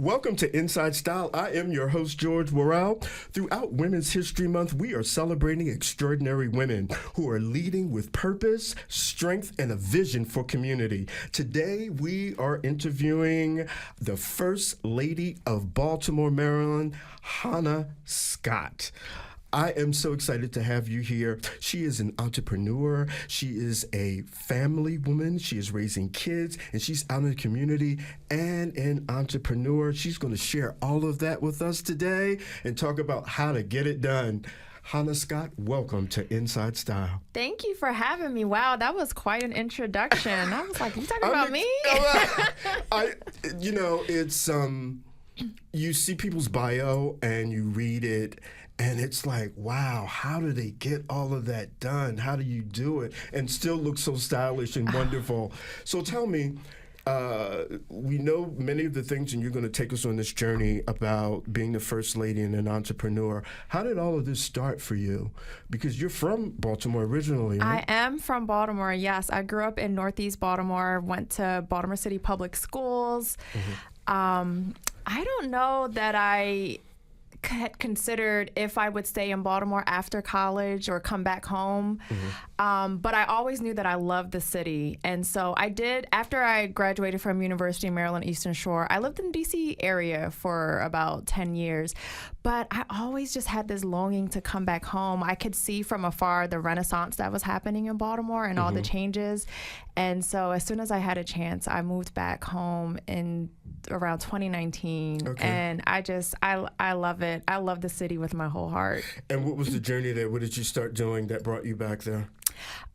Welcome to Inside Style. I am your host, George Worrell. Throughout Women's History Month, we are celebrating extraordinary women who are leading with purpose, strength, and a vision for community. Today, we are interviewing the First Lady of Baltimore, Maryland, Hana Scott. I am so excited to have you here. She is an entrepreneur. She is a family woman. She is raising kids, and she's out in the community and an entrepreneur. She's going to share all of that with us today and talk about how to get it done. Hana Scott, welcome to Inside Style. Thank you for having me. Wow, that was quite an introduction. I was like, you talking about me? It's you see people's bio and you read it, and it's like, wow, how do they get all of that done? How do you do it and still look so stylish and wonderful? So tell me, we know many of the things, and you're going to take us on this journey about being the First Lady and an entrepreneur. How did all of this start for you? Because you're from Baltimore originally, right? I am from Baltimore, yes. I grew up in Northeast Baltimore, went to Baltimore City Public Schools. Mm-hmm. I don't know that I had considered if I would stay in Baltimore after college or come back home. Mm-hmm. But I always knew that I loved the city. And so I did, after I graduated from University of Maryland Eastern Shore, I lived in the DC area for about 10 years. But I always just had this longing to come back home. I could see from afar the renaissance that was happening in Baltimore and all the changes. And so as soon as I had a chance, I moved back home in around 2019. Okay. And I love it. I love the city with my whole heart. And what was the journey there? What did you start doing that brought you back there?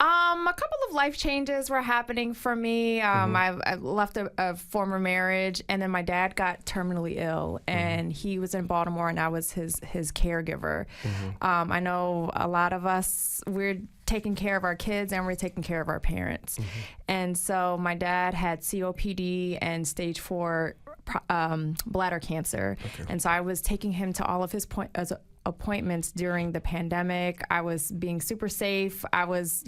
A couple of life changes were happening for me. I left a former marriage, and then my dad got terminally ill, and he was in Baltimore, and I was his caregiver. I know a lot of us, we're taking care of our kids and we're taking care of our parents. And so my dad had COPD and stage 4 bladder cancer. And so I was taking him to all of his appointments during the pandemic. I was being super safe. I was,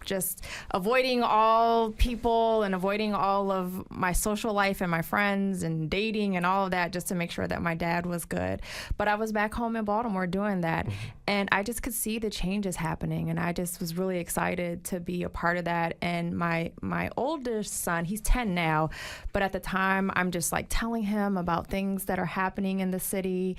just avoiding all people and avoiding all of my social life and my friends and dating and all of that just to make sure that my dad was good. But I was back home in Baltimore doing that. And I just could see the changes happening. And I just was really excited to be a part of that. And my oldest son, he's 10 now, but at the time I'm just like telling him about things that are happening in the city.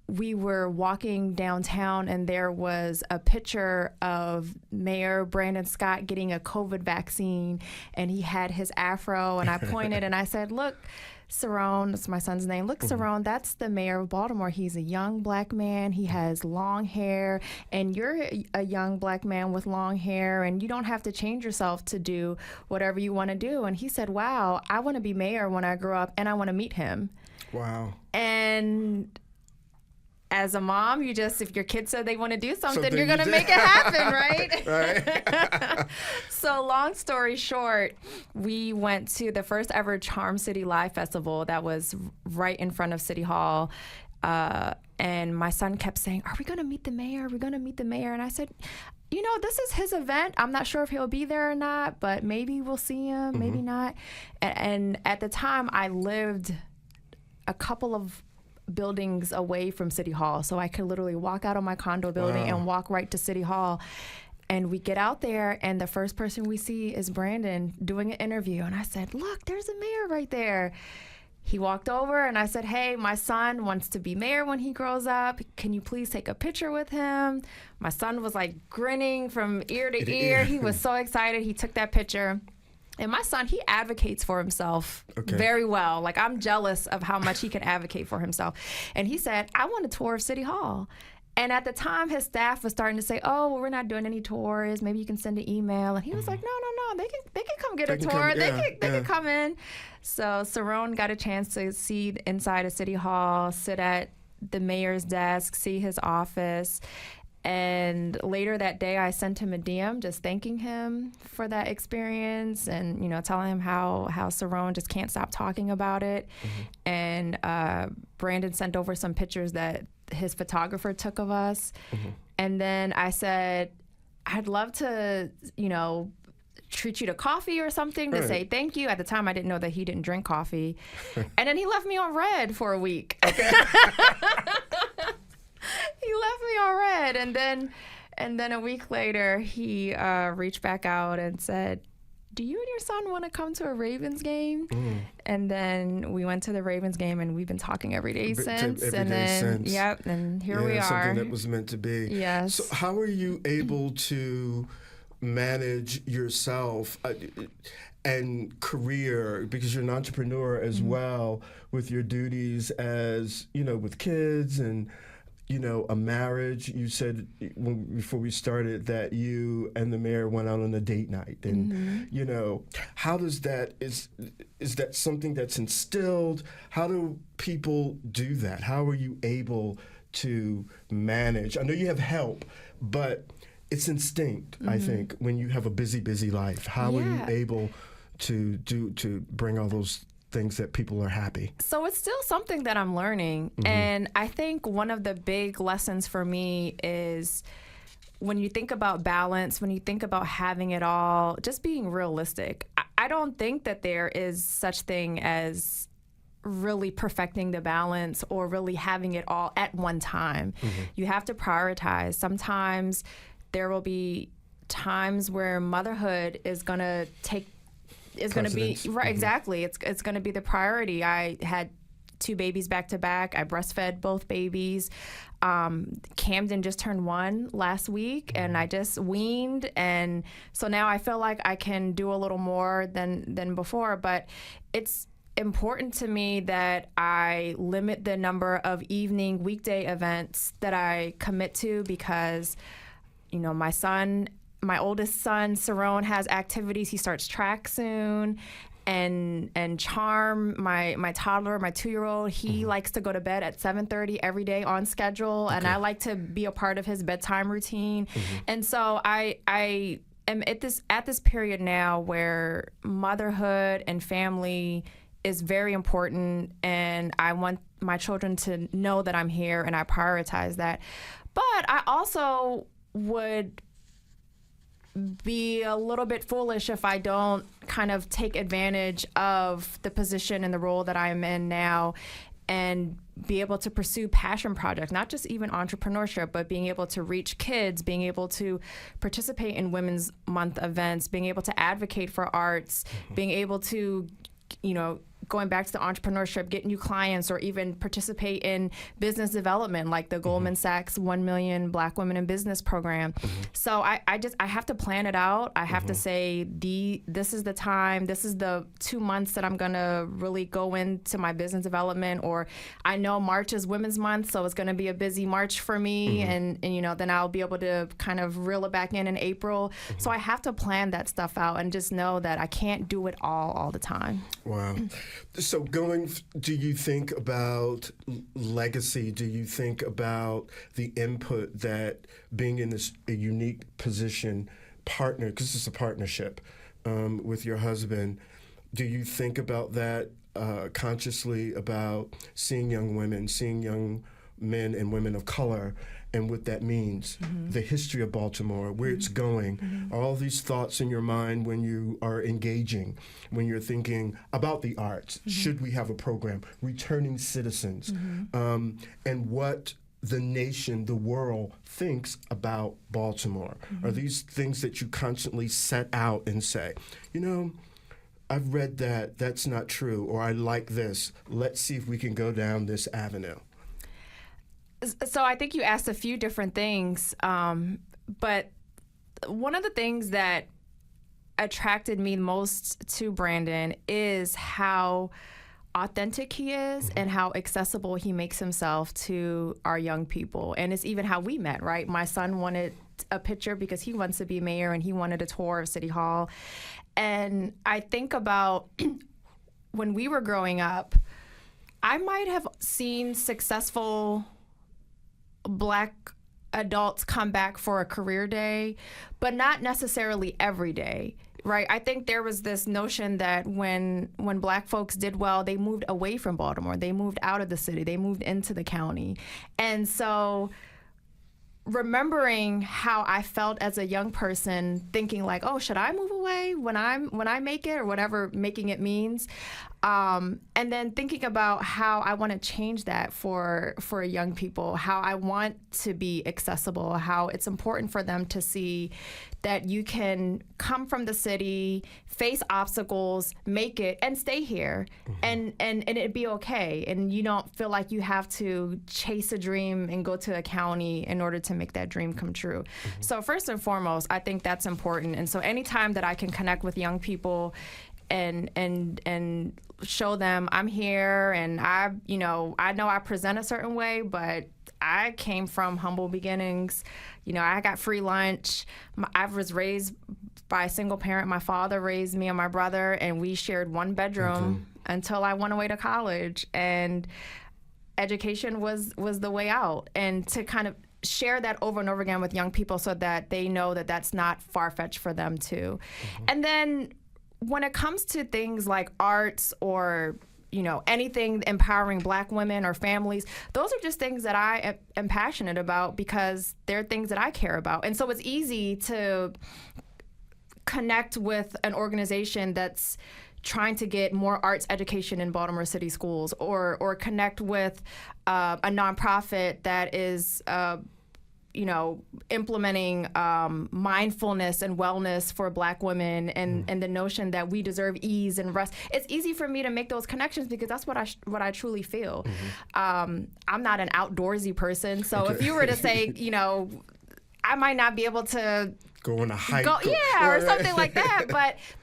We were walking downtown, and there was a picture of Mayor Brandon Scott getting a COVID vaccine, and he had his afro, and I pointed and I said, look, Cerrone, that's my son's name. Look, Cerrone, that's the mayor of Baltimore. He's a young black man. He has long hair, and you're a young black man with long hair, and you don't have to change yourself to do whatever you want to do. And he said, wow, I want to be mayor when I grow up, and I want to meet him. Wow. And as a mom, if your kid said they want to do something you're going to make it happen, right? Right. So long story short, we went to the first ever Charm City Live Festival that was right in front of City Hall. And my son kept saying, are we going to meet the mayor? Are we going to meet the mayor? And I said, this is his event. I'm not sure if he'll be there or not, but maybe we'll see him, maybe not. And at the time, I lived a couple of buildings away from City Hall, so I could literally walk out of my condo building and walk right to City Hall. And we get out there, and the first person we see is Brandon doing an interview. And I said, look, there's a mayor right there. He walked over, and I said, hey, my son wants to be mayor when he grows up. Can you please take a picture with him? My son was like grinning from ear to ear. He was so excited. He took that picture. And my son, he advocates for himself very well. Like, I'm jealous of how much he can advocate for himself. And he said, I want a tour of City Hall. And at the time, his staff was starting to say, oh, well, we're not doing any tours. Maybe you can send an email. And he was like, no, they can come get a tour. They can come in. So Cerrone got a chance to see the inside of City Hall, sit at the mayor's desk, see his office. And later that day, I sent him a DM just thanking him for that experience and, telling him how Cerrone just can't stop talking about it. And Brandon sent over some pictures that his photographer took of us. And then I said, I'd love to, treat you to coffee or something to Right. say thank you. At the time, I didn't know that he didn't drink coffee. And then he left me on red for a week. Okay. He left me on red. And then a week later, he reached back out and said, do you and your son want to come to a Ravens game? And then we went to the Ravens game, and we've been talking every day since. Yep, and here we are. Something that was meant to be. Yes. So how are you able to manage yourself and career, because you're an entrepreneur as well, with your duties as, with kids and a marriage? You said before we started that you and the mayor went out on a date night, and how does that is that something that's instilled? How do people do that? How are you able to manage? I know you have help, but it's instinct. I think when you have a busy life, how are you able to bring all those things that people are happy? So it's still something that I'm learning. And I think one of the big lessons for me is when you think about balance, when you think about having it all, just being realistic. I don't think that there is such thing as really perfecting the balance or really having it all at one time. You have to prioritize. Sometimes there will be times where motherhood is going to take going to be right. Exactly. It's going to be the priority. I had 2 babies back to back. I breastfed both babies. Camden just turned 1 last week, and I just weaned, and so now I feel like I can do a little more than before. But it's important to me that I limit the number of evening weekday events that I commit to, because my oldest son, Cerrone, has activities. He starts track soon. And Charm, my toddler, my 2-year-old, he likes to go to bed at 7:30 every day on schedule. Okay. And I like to be a part of his bedtime routine. And so I am at this period now where motherhood and family is very important. And I want my children to know that I'm here, and I prioritize that. But I also would be a little bit foolish if I don't kind of take advantage of the position and the role that I'm in now and be able to pursue passion projects, not just even entrepreneurship, but being able to reach kids, being able to participate in Women's Month events, being able to advocate for arts, being able to, going back to the entrepreneurship, get new clients, or even participate in business development, like the Goldman Sachs 1 Million Black Women in Business program. So I have to plan it out. I have to say, this is the time, this is the 2 months that I'm going to really go into my business development. Or I know March is Women's Month, so it's going to be a busy March for me. And then I'll be able to kind of reel it back in April. So I have to plan that stuff out and just know that I can't do it all the time. Wow. So do you think about legacy? Do you think about the input that being in this a unique position, partner, because it's a partnership with your husband, do you think about that consciously, about seeing young women, seeing young men and women of color, and what that means, the history of Baltimore, where it's going, all these thoughts in your mind when you are engaging, when you're thinking about the arts, should we have a program, returning citizens, and what the nation, the world thinks about Baltimore? Are these things that you constantly set out and say, I've read that, that's not true, or I like this, let's see if we can go down this avenue? So I think you asked a few different things, but one of the things that attracted me most to Brandon is how authentic he is and how accessible he makes himself to our young people. And it's even how we met, right? My son wanted a picture because he wants to be mayor, and he wanted a tour of City Hall. And I think about when we were growing up, I might have seen successful Black adults come back for a career day, but not necessarily every day, right? I think there was this notion that when Black folks did well, they moved away from Baltimore. They moved out of the city. They moved into the county. And so remembering how I felt as a young person, thinking like, oh, should I move away when I make it, or whatever making it means, and then thinking about how I want to change that for young people, how I want to be accessible, how it's important for them to see that you can come from the city, face obstacles, make it, and stay here, and it'd be okay, and you don't feel like you have to chase a dream and go to a county in order to make that dream come true. So first and foremost, I think that's important. And so anytime that I can connect with young people and show them I'm here, and I know I present a certain way, but I came from humble beginnings. I got free lunch. I was raised by a single parent. My father raised me and my brother, and we shared one bedroom until I went away to college. And education was the way out. And to kind of share that over and over again with young people so that they know that that's not far-fetched for them too. And then when it comes to things like arts or anything empowering Black women or families, those are just things that I am passionate about because they're things that I care about. And so it's easy to connect with an organization that's trying to get more arts education in Baltimore City schools, or connect with a nonprofit that is implementing mindfulness and wellness for Black women, and the notion that we deserve ease and rest. It's easy for me to make those connections because that's what I truly feel. I'm not an outdoorsy person, so if you were to say, I might not be able to go on a hike, or something like that.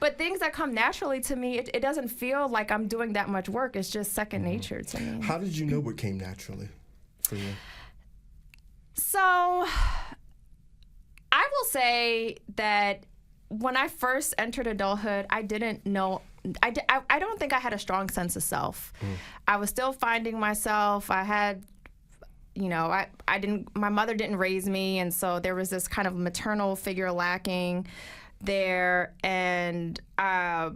But things that come naturally to me, it doesn't feel like I'm doing that much work. It's just second nature to me. How did you know what came naturally for you? So I will say that when I first entered adulthood, I didn't know. I don't think I had a strong sense of self. I was still finding myself. I had, I didn't. My mother didn't raise me, and so there was this kind of maternal figure lacking there. And I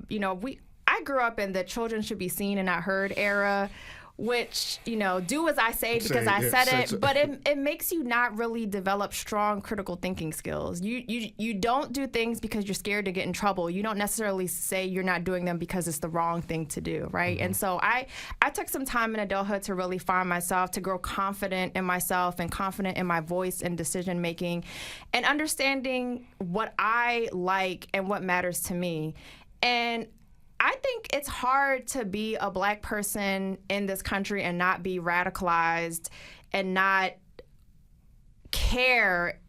grew up in the children should be seen and not heard era, which, do as I say because I said it, but it makes you not really develop strong critical thinking skills. You don't do things because you're scared to get in trouble. You don't necessarily say you're not doing them because it's the wrong thing to do, right? And so I took some time in adulthood to really find myself, to grow confident in myself and confident in my voice and decision making, and understanding what I like and what matters to me. And I think it's hard to be a Black person in this country and not be radicalized and not care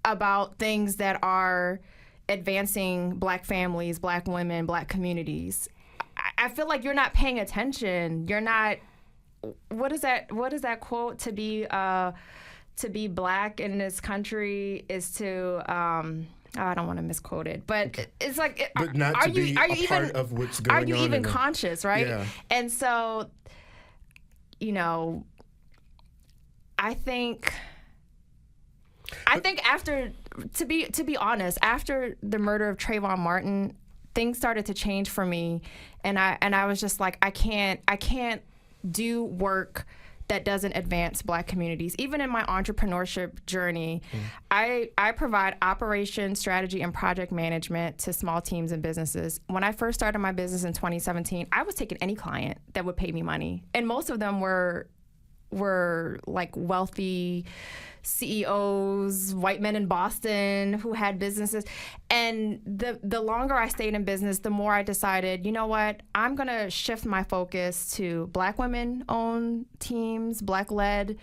about things that are advancing Black families, Black women, Black communities. I feel like you're not paying attention. You're not. What is that quote? To be Black in this country is to. I don't want to misquote it, but it's like, but not are to be a even, part of what's going on. Are you even conscious, right? Yeah. And so, I think after, to be honest, after the murder of Trayvon Martin, things started to change for me, and I was just like, I can't do work that doesn't advance Black communities. Even in my entrepreneurship journey, I provide operation, strategy, and project management to small teams and businesses. When I first started my business in 2017, I was taking any client that would pay me money. And most of them were like wealthy CEOs, white men in Boston who had businesses. And the longer I stayed in business, the more I decided, you know what, I'm going to shift my focus to Black women-owned teams, Black-led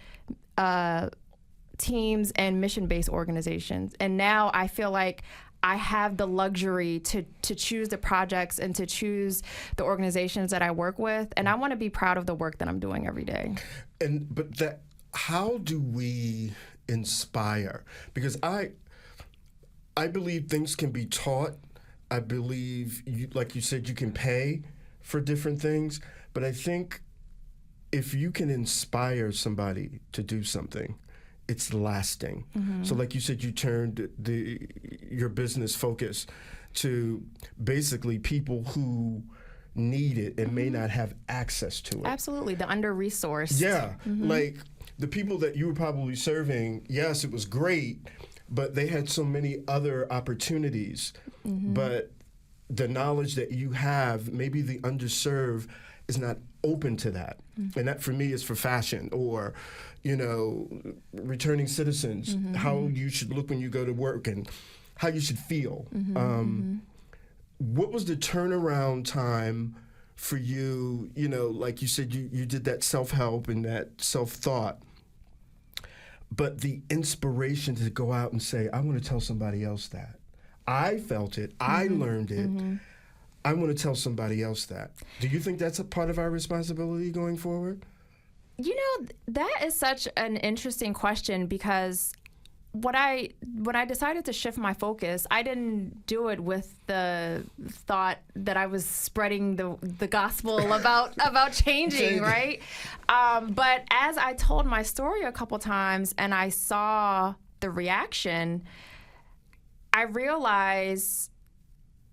teams, and mission-based organizations. And now I feel like I have the luxury to choose the projects and to choose the organizations that I work with. And I want to be proud of the work that I'm doing every day. But how do we inspire? Because I believe things can be taught. I believe, like you said, you can pay for different things. But I think if you can inspire somebody to do something, it's lasting. So like you said, you turned your business focus to basically people who need it and may not have access to it. Absolutely, the under-resourced. Yeah, like the people that you were probably serving, yes, it was great, but they had so many other opportunities. But the knowledge that you have, maybe the underserved is not open to that. And that for me is for fashion or, returning citizens, how you should look when you go to work and how you should feel. What was the turnaround time for you? Like you said, you did that self-help and that self-thought, but the inspiration to go out and say, I want to tell somebody else that. I felt it. I learned it. I want to tell somebody else that. Do you think that's a part of our responsibility going forward? That is such an interesting question because when I decided to shift my focus, I didn't do it with the thought that I was spreading the gospel about changing, right? But as I told my story a couple times and I saw the reaction, I realized,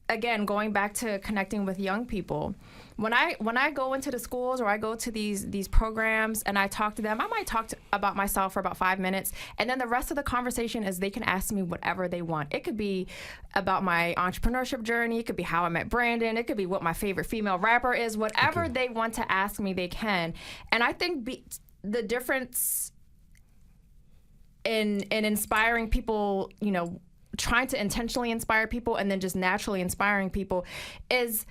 again, going back to connecting with young people, when I go into the schools or I go to these programs and I talk to them, I might talk about myself for about 5 minutes, and then the rest of the conversation is they can ask me whatever they want. It could be about my entrepreneurship journey. It could be how I met Brandon. It could be what my favorite female rapper is. Whatever they want to ask me, they can. And I think the difference in inspiring people, trying to intentionally inspire people and then just naturally inspiring people is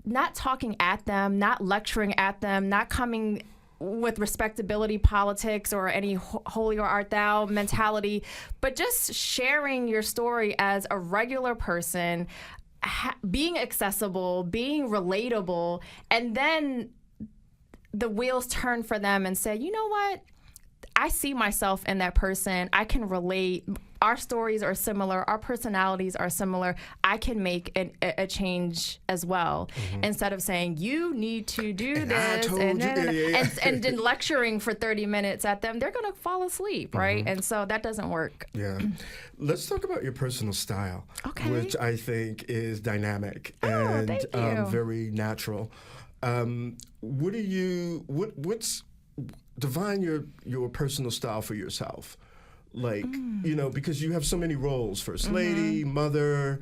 not talking at them, not lecturing at them, not coming with respectability politics or any holier art thou mentality, but just sharing your story as a regular person, being accessible, being relatable, and then the wheels turn for them and say, you know what? I see myself in that person. I can relate. Our stories are similar. Our personalities are similar. I can make a change as well. Instead of saying, you need to do this and then lecturing for 30 minutes at them, they're going to fall asleep, right? And so that doesn't work. Yeah. Let's talk about your personal style, which I think is dynamic and very natural. What's define your personal style for yourself, because you have so many roles: first lady, mother,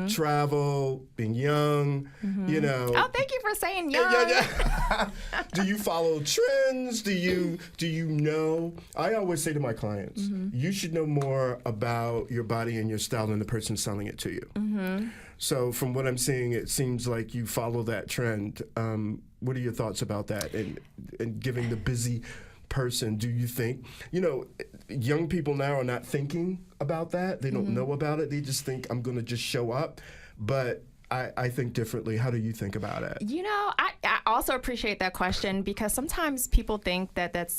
travel, being young. Oh, thank you for saying young. Yeah. Do you follow trends? Do you know? I always say to my clients, you should know more about your body and your style than the person selling it to you. So from what I'm seeing, it seems like you follow that trend. What are your thoughts about that? And giving the busy person, do you think, young people now are not thinking about that. They don't know about it. They just think, I'm going to just show up. But I think differently. How do you think about it? I also appreciate that question because sometimes people think that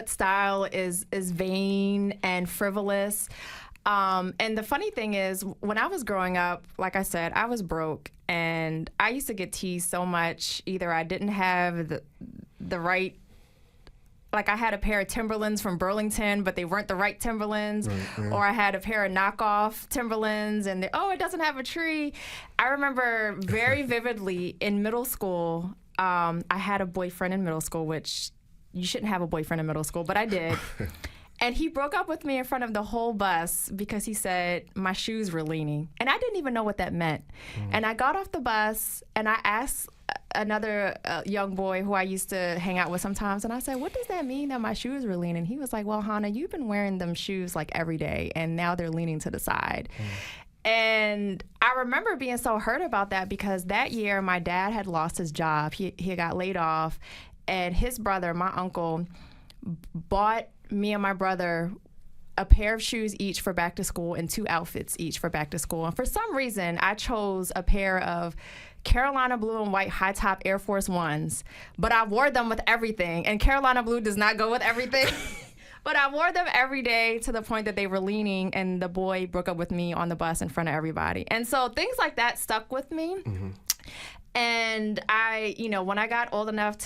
style is vain and frivolous. And the funny thing is, when I was growing up, like I said, I was broke, and I used to get teased so much. Either I didn't have the right, like I had a pair of Timberlands from Burlington, but they weren't the right Timberlands, or I had a pair of knockoff Timberlands, and it doesn't have a tree. I remember very vividly in middle school, I had a boyfriend in middle school, which you shouldn't have a boyfriend in middle school, but I did. And he broke up with me in front of the whole bus because he said my shoes were leaning. And I didn't even know what that meant. And I got off the bus and I asked another young boy who I used to hang out with sometimes, and I said, what does that mean that my shoes were leaning? He was like, well, Hana, you've been wearing them shoes like every day, and now they're leaning to the side. And I remember being so hurt about that because that year my dad had lost his job. He got laid off, and his brother, my uncle, bought me and my brother a pair of shoes each for back to school and 2 outfits each for back to school. And for some reason, I chose a pair of Carolina blue and white high top Air Force Ones, but I wore them with everything. And Carolina blue does not go with everything. But I wore them every day to the point that they were leaning, and the boy broke up with me on the bus in front of everybody. And so things like that stuck with me. And I, when I got old enough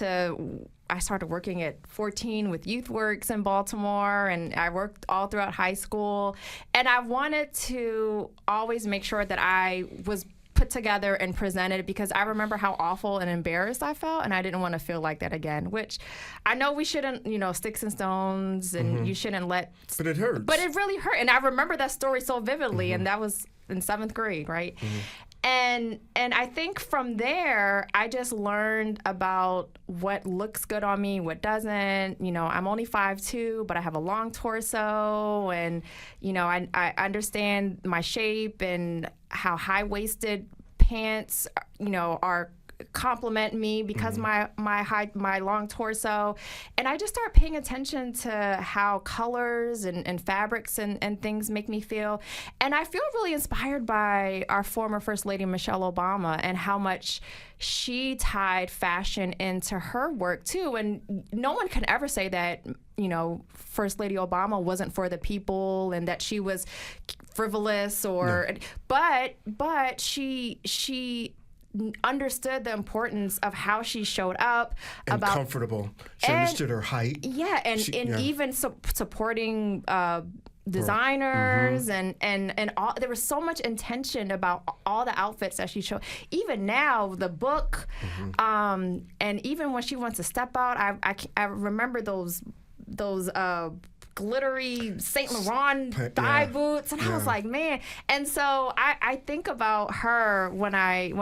I started working at 14 with Youth Works in Baltimore, and I worked all throughout high school. And I wanted to always make sure that I was put together and presented, because I remember how awful and embarrassed I felt, and I didn't want to feel like that again, which I know we shouldn't, sticks and stones, and you shouldn't let... But it hurts. But it really hurt, and I remember that story so vividly, and that was in 7th grade, right? And I think from there, I just learned about what looks good on me, what doesn't. I'm only 5'2", but I have a long torso, and I understand my shape and how high-waisted pants, are compliment me because my long torso. And I just start paying attention to how colors and fabrics and things make me feel. And I feel really inspired by our former First Lady Michelle Obama and how much she tied fashion into her work too. And no one can ever say that First Lady Obama wasn't for the people and that she was frivolous or but she understood the importance of how she showed up, and about comfortable. She understood her height. Yeah, and even supporting designers and all. There was so much intention about all the outfits that she showed. Even now, the book, and even when she wants to step out, I remember those glittery Saint Laurent thigh boots, and I was like, man. And so I think about her when I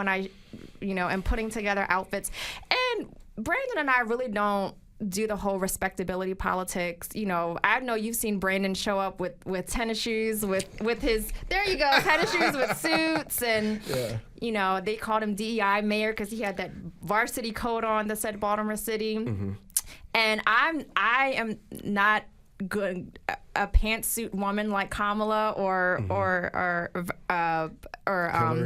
am putting together outfits. And Brandon and I really don't do the whole respectability politics. I know you've seen Brandon show up with tennis shoes with his tennis shoes with suits, and they called him DEI mayor because he had that varsity coat on that said Baltimore City. And I am not good a pantsuit woman like Kamala or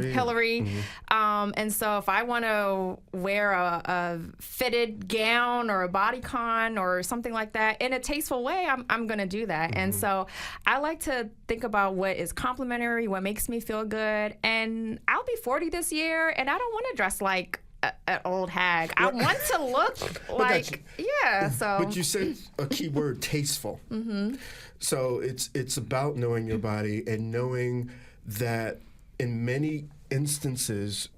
Hillary. And so if I want to wear a fitted gown or a bodycon or something like that in a tasteful way, I'm going to do that. And so I like to think about what is complimentary, what makes me feel good. And I'll be 40 this year, and I don't want to dress like an old hag. I want to look like, so. But you said a key word, tasteful. So it's about knowing your body and knowing that in many instances,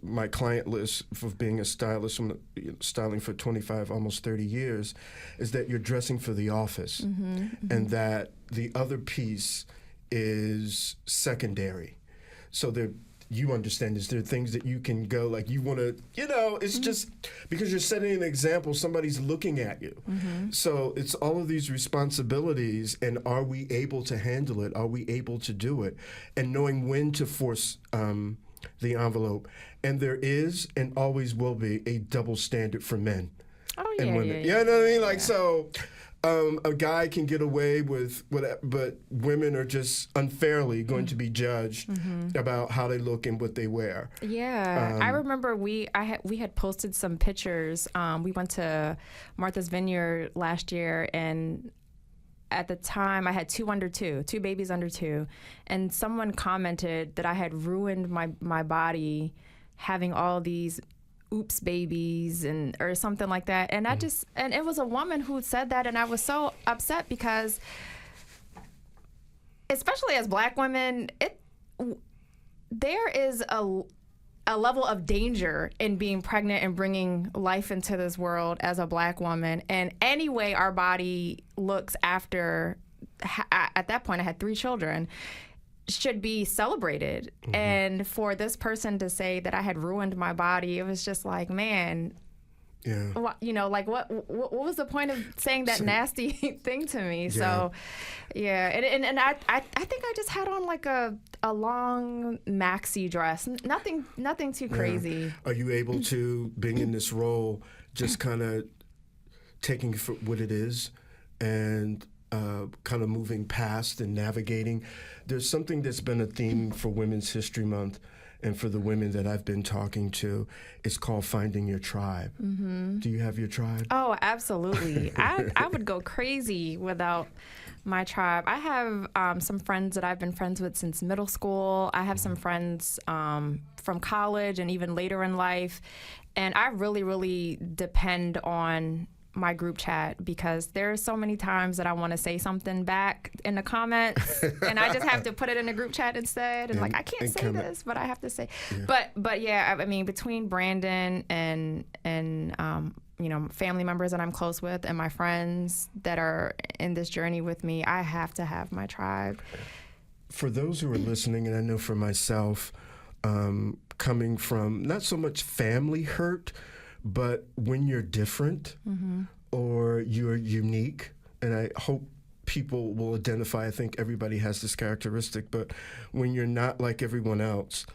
my client list for being a stylist, from styling for 25, almost 30 years, is that you're dressing for the office, and that the other piece is secondary. So you understand this. There are things that you can go, like you want to, it's just because you're setting an example, somebody's looking at you. So it's all of these responsibilities, and are we able to handle it? Are we able to do it? And knowing when to force the envelope. And there is and always will be a double standard for men and women. You know what I mean? Like, so... a guy can get away with whatever, but women are just unfairly going to be judged about how they look and what they wear. Yeah, I remember we had posted some pictures. We went to Martha's Vineyard last year, and at the time I had two babies under 2, and someone commented that I had ruined my body having all these oops babies or something like that, and and it was a woman who said that, and I was so upset because, especially as Black women, there is a level of danger in being pregnant and bringing life into this world as a Black woman, and any way our body looks after, at that point I had 3 children, should be celebrated. And for this person to say that I had ruined my body, it was just like, man, what was the point of saying that nasty thing to me? So and I think I just had on like a long maxi dress, nothing too crazy. Are you able to, being in this role, just kind of taking it for what it is and kind of moving past and navigating? There's something that's been a theme for Women's History Month and for the women that I've been talking to. It's called finding your tribe. Do you have your tribe? Oh, absolutely. I would go crazy without my tribe. I have some friends that I've been friends with since middle school. I have some friends from college and even later in life. And I really, really depend on my group chat, because there's so many times that I want to say something back in the comments and I just have to put it in the group chat instead. And like, I can't say this, but I have to say, but yeah, I mean, between Brandon and you know, family members that I'm close with and my friends that are in this journey with me, I have to have my tribe. For those who are listening, and I know for myself, coming from not so much family hurt, but when you're different or you're unique, and I hope people will identify, I think everybody has this characteristic, but when you're not like everyone else,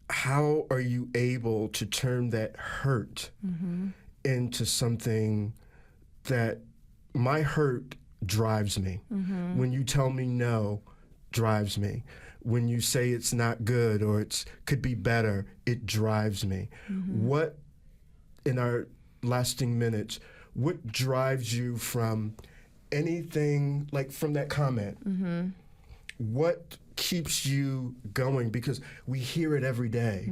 how are you able to turn that hurt into something that my hurt drives me? When you tell me no, drives me. When you say it's not good or it's could be better, it drives me. What, in our lasting minutes, what drives you from anything, like from that comment? What keeps you going? Because we hear it every day.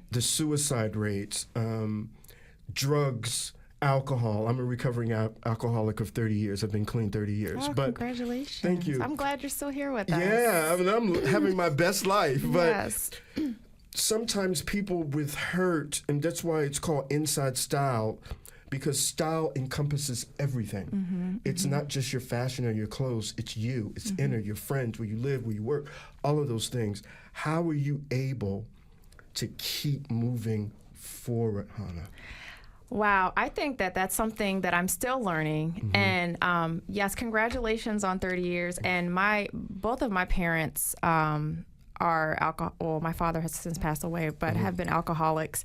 The suicide rates, drugs, alcohol. I'm a recovering alcoholic of 30 years. I've been clean 30 years. Oh, but congratulations. Thank you. I'm glad you're still here with us. Yeah, I mean, I'm having my best life. But Yes. sometimes people with hurt, and that's why it's called InsideSTYLE, because style encompasses everything. It's not just your fashion or your clothes. It's you. It's inner, your friends, where you live, where you work, all of those things. How are you able to keep moving forward, Hana? Wow, I think that that's something that I'm still learning. And yes, congratulations on 30 years. And both of my parents are alcohol. Well, my father has since passed away, but have been alcoholics.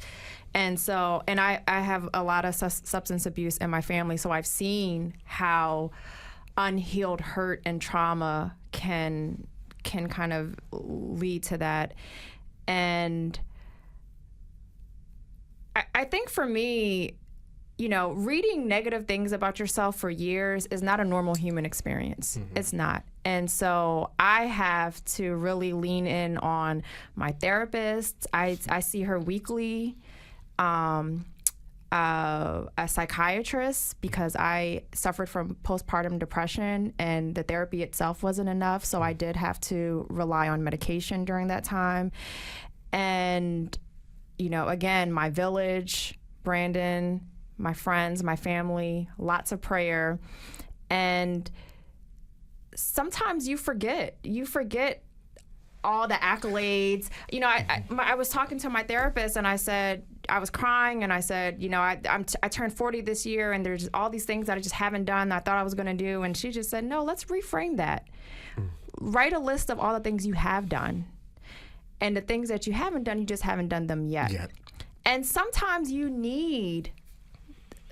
And so, and I have a lot of substance abuse in my family. So I've seen how unhealed hurt and trauma can kind of lead to that. And I think for me, you know, reading negative things about yourself for years is not a normal human experience. It's not. And so I have to really lean in on my therapist. I see her weekly, a psychiatrist, because I suffered from postpartum depression and the therapy itself wasn't enough. So I did have to rely on medication during that time. And you know, again, my village, Brandon, my friends, my family, lots of prayer. And sometimes you forget all the accolades. You know, I was talking to my therapist and I said, I was crying and I said, you know, I turned 40 this year and there's all these things that I just haven't done that I thought I was going to do. And she just said, no, let's reframe that. Write a list of all the things you have done. And the things that you haven't done, you just haven't done them yet. And sometimes you need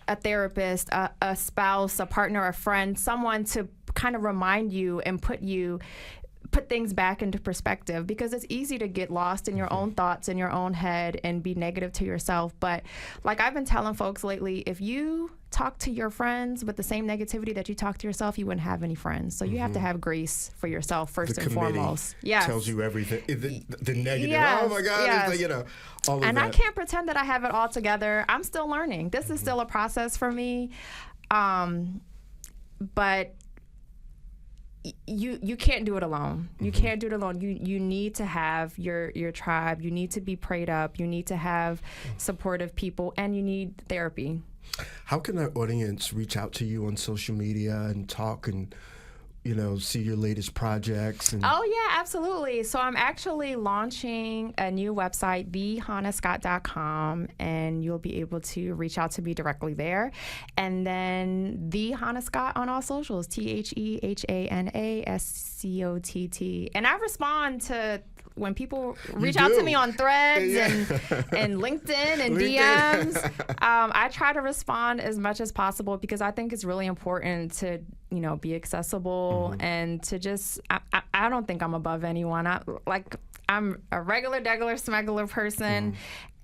a therapist, a spouse, a partner, a friend, someone to kind of remind you and put things back into perspective, because it's easy to get lost in your own thoughts in your own head and be negative to yourself. But like I've been telling folks lately, if you talk to your friends with the same negativity that you talk to yourself, you wouldn't have any friends. So you have to have grace for yourself first and foremost. Yes. Tells you everything. The negative. Yes. Oh my God. Yes. It's, you know, all of and that. I can't pretend that I have it all together. I'm still learning. This is still a process for me. But you can't do it alone. You can't do it alone. You need to have your tribe. You need to be prayed up. You need to have supportive people, and you need therapy. How can our audience reach out to you on social media and talk and, you know, see your latest projects? And... Oh, yeah, absolutely. So I'm actually launching a new website, thehanascott.com, and you'll be able to reach out to me directly there. And then The Hana Scott on all socials, TheHanaScott. And I respond to when people reach out to me on Threads and LinkedIn and DMs. I try to respond as much as possible, because I think it's really important to, you know, be accessible and to just, I don't think I'm above anyone. I'm a regular, smuggler person,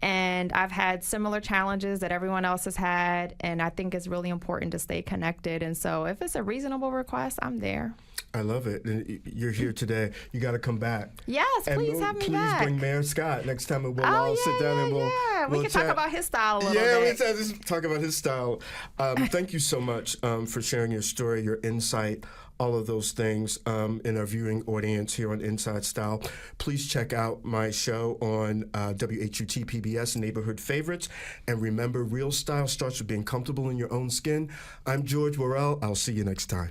and I've had similar challenges that everyone else has had, and I think it's really important to stay connected. And so if it's a reasonable request, I'm there. I love it. And you're here today. You got to come back. Yes, And please have me back. Please bring Mayor Scott next time, and we'll all sit down and we we'll can chat. talk about his style a little bit. bit. Yeah, we talk about his style. Thank you so much for sharing your story, your insight, all of those things in our viewing audience here on Inside Style. Please check out my show on WHUT PBS Neighborhood Favorites. And remember, real style starts with being comfortable in your own skin. I'm George Worrell. I'll see you next time.